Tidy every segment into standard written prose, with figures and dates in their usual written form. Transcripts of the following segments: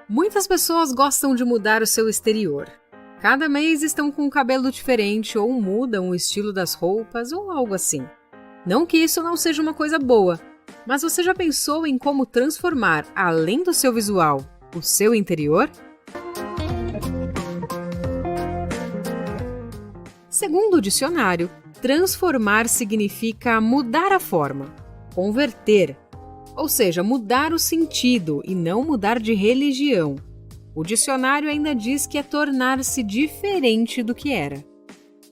Muitas pessoas gostam de mudar o seu exterior. Cada mês estão com um cabelo diferente ou mudam o estilo das roupas ou algo assim. Não que isso não seja uma coisa boa, mas você já pensou em como transformar, além do seu visual, o seu interior? Segundo o dicionário, transformar significa mudar a forma, converter, ou seja, mudar o sentido e não mudar de religião. O dicionário ainda diz que é tornar-se diferente do que era.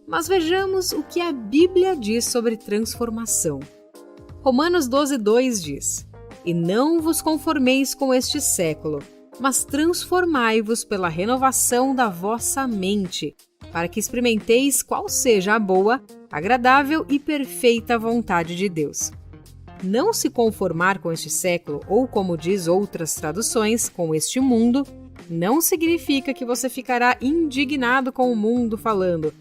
Mas vejamos o que a Bíblia diz sobre transformação. Romanos 12:2 diz: "E não vos conformeis com este século, mas transformai-vos pela renovação da vossa mente, para que experimenteis qual seja a boa, agradável e perfeita vontade de Deus." Não se conformar com este século, ou como diz outras traduções, com este mundo, não significa que você ficará indignado com o mundo falando: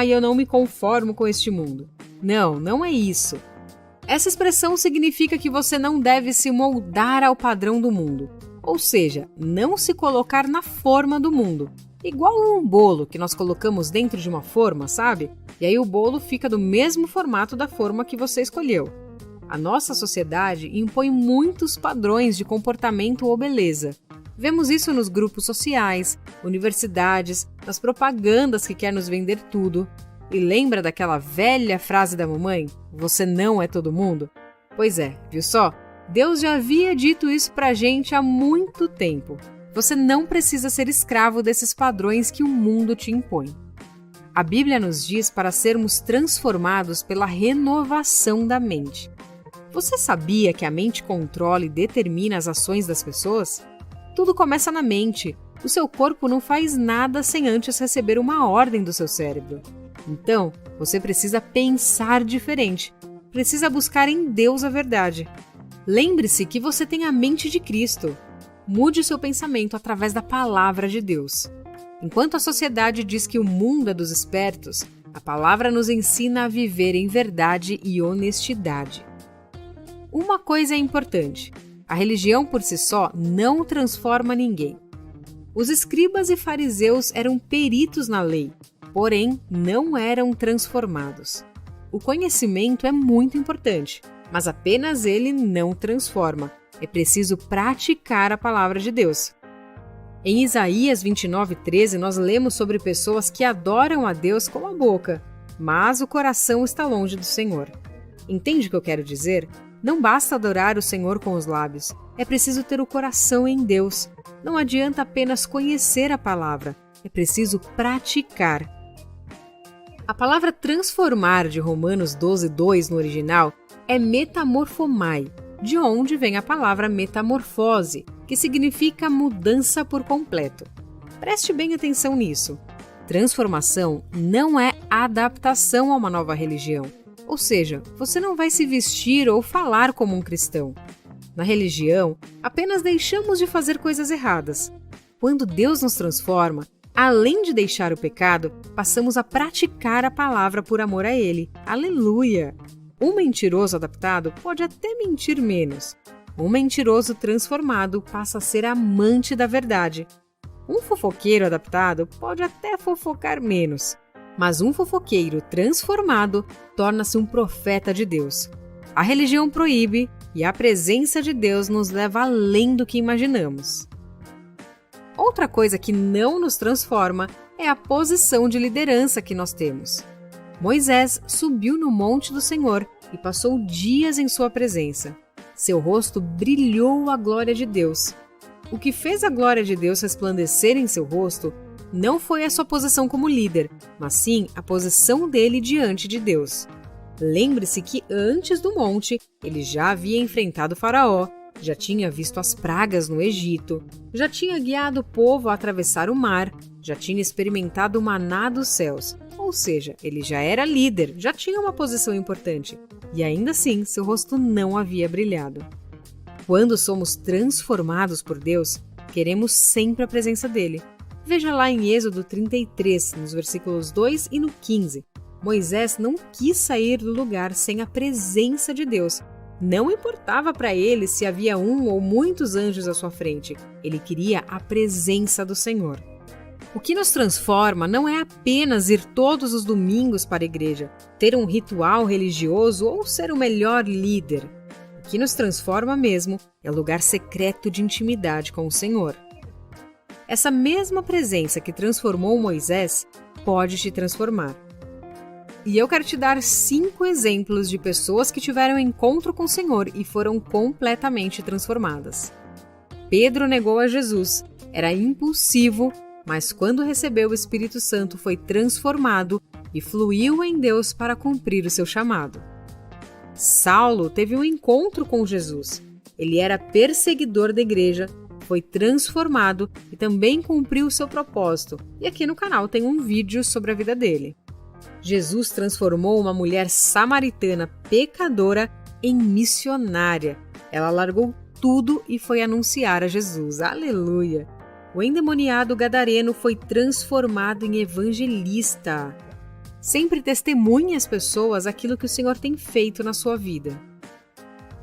eu não me conformo com este mundo. Não, não é isso. Essa expressão significa que você não deve se moldar ao padrão do mundo, ou seja, não se colocar na forma do mundo. Igual um bolo que nós colocamos dentro de uma forma, sabe? E aí o bolo fica do mesmo formato da forma que você escolheu. A nossa sociedade impõe muitos padrões de comportamento ou beleza. Vemos isso nos grupos sociais, universidades, nas propagandas que quer nos vender tudo. E lembra daquela velha frase da mamãe? Você não é todo mundo? Pois é, viu só? Deus já havia dito isso pra gente há muito tempo. Você não precisa ser escravo desses padrões que o mundo te impõe. A Bíblia nos diz para sermos transformados pela renovação da mente. Você sabia que a mente controla e determina as ações das pessoas? Tudo começa na mente. O seu corpo não faz nada sem antes receber uma ordem do seu cérebro. Então, você precisa pensar diferente. Precisa buscar em Deus a verdade. Lembre-se que você tem a mente de Cristo. Mude o seu pensamento através da palavra de Deus. Enquanto a sociedade diz que o mundo é dos espertos, a palavra nos ensina a viver em verdade e honestidade. Uma coisa é importante: a religião por si só não transforma ninguém. Os escribas e fariseus eram peritos na lei, porém não eram transformados. O conhecimento é muito importante, mas apenas ele não transforma. É preciso praticar a palavra de Deus. Em Isaías 29:13, nós lemos sobre pessoas que adoram a Deus com a boca, mas o coração está longe do Senhor. Entende o que eu quero dizer? Não basta adorar o Senhor com os lábios, é preciso ter o coração em Deus. Não adianta apenas conhecer a palavra, é preciso praticar. A palavra transformar de Romanos 12:2 no original é metamorphomai, de onde vem a palavra metamorfose, que significa mudança por completo. Preste bem atenção nisso. Transformação não é adaptação a uma nova religião. Ou seja, você não vai se vestir ou falar como um cristão. Na religião, apenas deixamos de fazer coisas erradas. Quando Deus nos transforma, além de deixar o pecado, passamos a praticar a palavra por amor a Ele. Aleluia! Um mentiroso adaptado pode até mentir menos. Um mentiroso transformado passa a ser amante da verdade. Um fofoqueiro adaptado pode até fofocar menos. Mas um fofoqueiro transformado torna-se um profeta de Deus. A religião proíbe e a presença de Deus nos leva além do que imaginamos. Outra coisa que não nos transforma é a posição de liderança que nós temos. Moisés subiu no monte do Senhor e passou dias em sua presença. Seu rosto brilhou a glória de Deus. O que fez a glória de Deus resplandecer em seu rosto não foi a sua posição como líder, mas sim a posição dele diante de Deus. Lembre-se que antes do monte, ele já havia enfrentado Faraó, já tinha visto as pragas no Egito, já tinha guiado o povo a atravessar o mar, já tinha experimentado o maná dos céus. Ou seja, ele já era líder, já tinha uma posição importante. E ainda assim, seu rosto não havia brilhado. Quando somos transformados por Deus, queremos sempre a presença dele. Veja lá em Êxodo 33, nos versículos 2 e no 15. Moisés não quis sair do lugar sem a presença de Deus. Não importava para ele se havia um ou muitos anjos à sua frente. Ele queria a presença do Senhor. O que nos transforma não é apenas ir todos os domingos para a igreja, ter um ritual religioso ou ser o melhor líder. O que nos transforma mesmo é o lugar secreto de intimidade com o Senhor. Essa mesma presença que transformou Moisés pode te transformar. E eu quero te dar 5 exemplos de pessoas que tiveram encontro com o Senhor e foram completamente transformadas. Pedro negou a Jesus, era impulsivo, mas quando recebeu o Espírito Santo foi transformado e fluiu em Deus para cumprir o seu chamado. Saulo teve um encontro com Jesus. Ele era perseguidor da igreja, foi transformado e também cumpriu o seu propósito. E aqui no canal tem um vídeo sobre a vida dele. Jesus transformou uma mulher samaritana pecadora em missionária. Ela largou tudo e foi anunciar a Jesus. Aleluia! O endemoniado gadareno foi transformado em evangelista. Sempre testemunhe às pessoas aquilo que o Senhor tem feito na sua vida.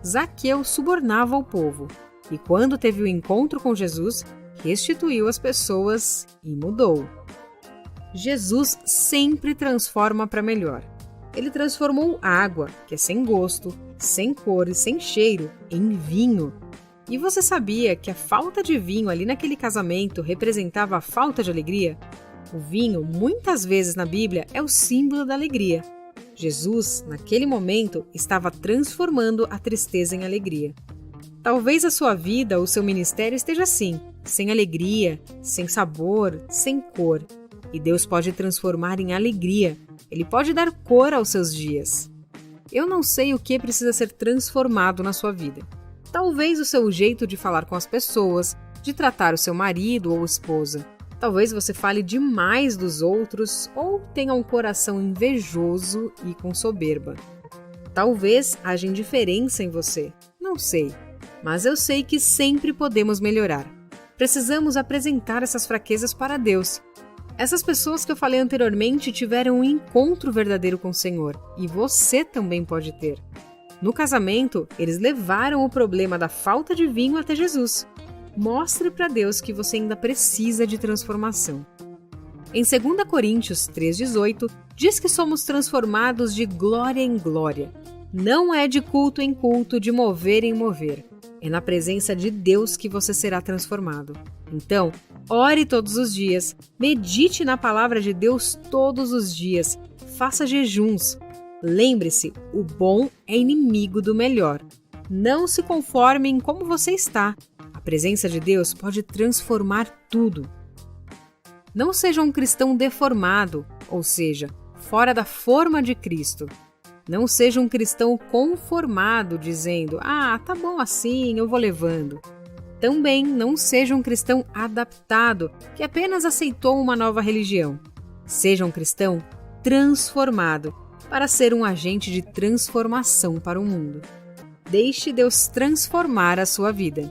Zaqueu subornava o povo e, quando teve o encontro com Jesus, restituiu as pessoas e mudou. Jesus sempre transforma para melhor. Ele transformou água, que é sem gosto, sem cor e sem cheiro, em vinho. E você sabia que a falta de vinho ali naquele casamento representava a falta de alegria? O vinho, muitas vezes na Bíblia, é o símbolo da alegria. Jesus, naquele momento, estava transformando a tristeza em alegria. Talvez a sua vida ou o seu ministério esteja assim, sem alegria, sem sabor, sem cor. E Deus pode transformar em alegria. Ele pode dar cor aos seus dias. Eu não sei o que precisa ser transformado na sua vida. Talvez o seu jeito de falar com as pessoas, de tratar o seu marido ou esposa. Talvez você fale demais dos outros ou tenha um coração invejoso e com soberba. Talvez haja indiferença em você. Não sei. Mas eu sei que sempre podemos melhorar. Precisamos apresentar essas fraquezas para Deus. Essas pessoas que eu falei anteriormente tiveram um encontro verdadeiro com o Senhor. E você também pode ter. No casamento, eles levaram o problema da falta de vinho até Jesus. Mostre para Deus que você ainda precisa de transformação. Em 2 Coríntios 3,18, diz que somos transformados de glória em glória. Não é de culto em culto, de mover em mover. É na presença de Deus que você será transformado. Então, ore todos os dias, medite na palavra de Deus todos os dias, faça jejuns. Lembre-se, o bom é inimigo do melhor. Não se conforme em como você está. A presença de Deus pode transformar tudo. Não seja um cristão deformado, ou seja, fora da forma de Cristo. Não seja um cristão conformado, dizendo, tá bom assim, eu vou levando. Também não seja um cristão adaptado, que apenas aceitou uma nova religião. Seja um cristão transformado, para ser um agente de transformação para o mundo. Deixe Deus transformar a sua vida.